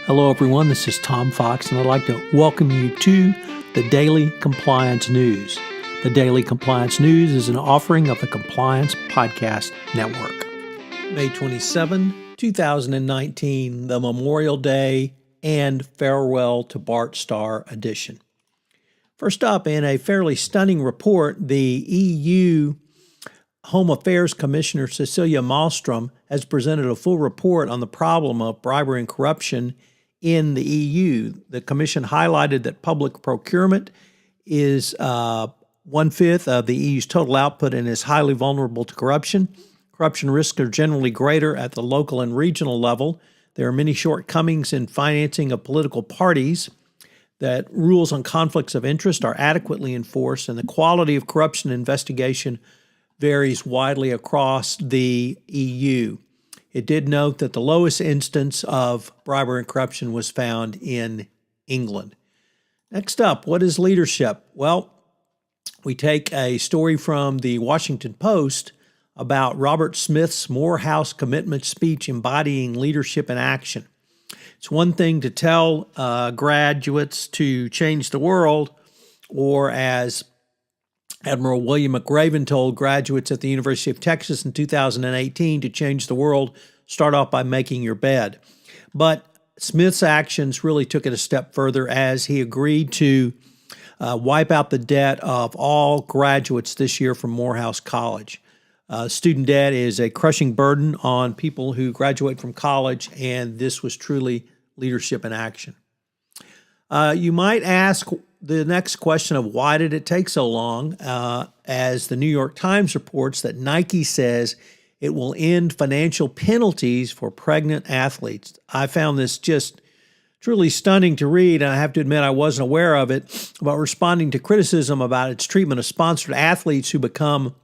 Hello, everyone. This is Tom Fox, and I'd like to welcome you to the Daily Compliance News. The Daily Compliance News is an offering of the Compliance Podcast Network. May 27, 2019, the Memorial Day and Farewell to Bart Starr edition. First up, in a fairly stunning report, the EU Home Affairs Commissioner Cecilia Malmström has presented a full report on the problem of bribery and corruption in the EU. The Commission highlighted that public procurement is 1/5 of the EU's total output and is highly vulnerable to corruption. Corruption risks are generally greater at the local and regional level. There are many shortcomings in financing of political parties, that rules on conflicts of interest are adequately enforced, and the quality of corruption investigation varies widely across the EU. It did note that the lowest instance of bribery and corruption was found in England. Next up, what is leadership? Well, we take a story from the Washington Post about Robert Smith's Morehouse commitment speech embodying leadership in action. It's one thing to tell graduates to change the world, or as Admiral William McRaven told graduates at the University of Texas in 2018, to change the world, start off by making your bed. But Smith's actions really took it a step further as he agreed to wipe out the debt of all graduates this year from Morehouse College. Student debt is a crushing burden on people who graduate from college, and this was truly leadership in action. You might ask the next question of why did it take so long, as the New York Times reports that Nike says it will end financial penalties for pregnant athletes. I found this just truly stunning to read, and I have to admit I wasn't aware of it, about responding to criticism about its treatment of sponsored athletes who become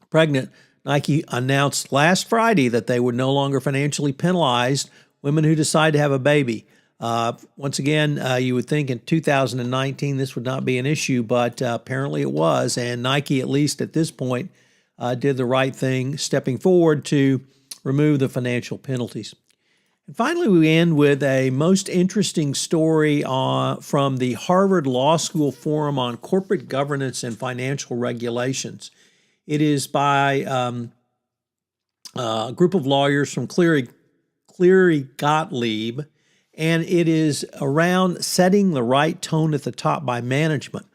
pregnant. Nike announced last Friday that they would no longer financially penalize women who decide to have a baby. Once again, you would think in 2019 this would not be an issue, but apparently it was, and Nike, at least at this point, did the right thing, stepping forward to remove the financial penalties. And finally, we end with a most interesting story from the Harvard Law School Forum on Corporate Governance and Financial Regulations. It is by a group of lawyers from Cleary Gottlieb, and it is around setting the right tone at the top by management.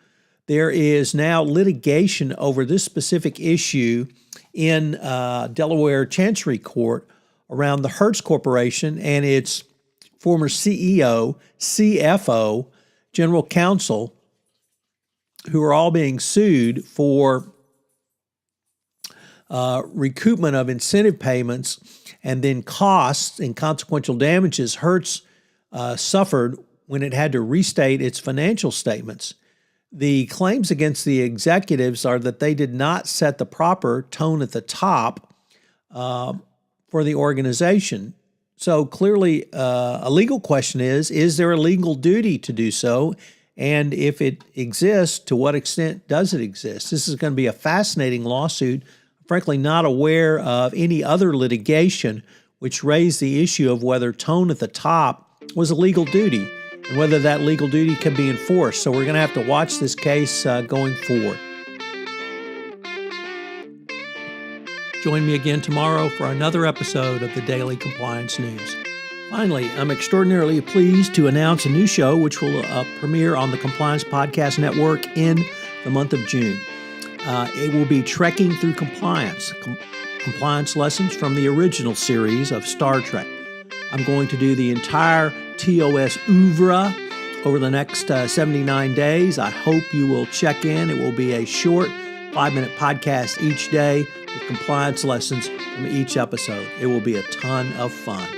There is now litigation over this specific issue in Delaware Chancery Court around the Hertz Corporation and its former CEO, CFO, general counsel, who are all being sued for recoupment of incentive payments and then costs and consequential damages Hertz suffered when it had to restate its financial statements. The claims against the executives are that they did not set the proper tone at the top for the organization. So clearly, a legal question is there a legal duty to do so? And if it exists, to what extent does it exist? This is going to be a fascinating lawsuit. Frankly, not aware of any other litigation which raised the issue of whether tone at the top was a legal duty and whether that legal duty can be enforced. So we're going to have to watch this case going forward. Join me again tomorrow for another episode of the Daily Compliance News. Finally, I'm extraordinarily pleased to announce a new show which will premiere on the Compliance Podcast Network in the month of June. It will be Trekking Through Compliance, compliance lessons from the original series of Star Trek. I'm going to do the entire TOS oeuvre over the next 79 days. I hope you will check in. It will be a short 5-minute podcast each day with compliance lessons from each episode. It will be a ton of fun.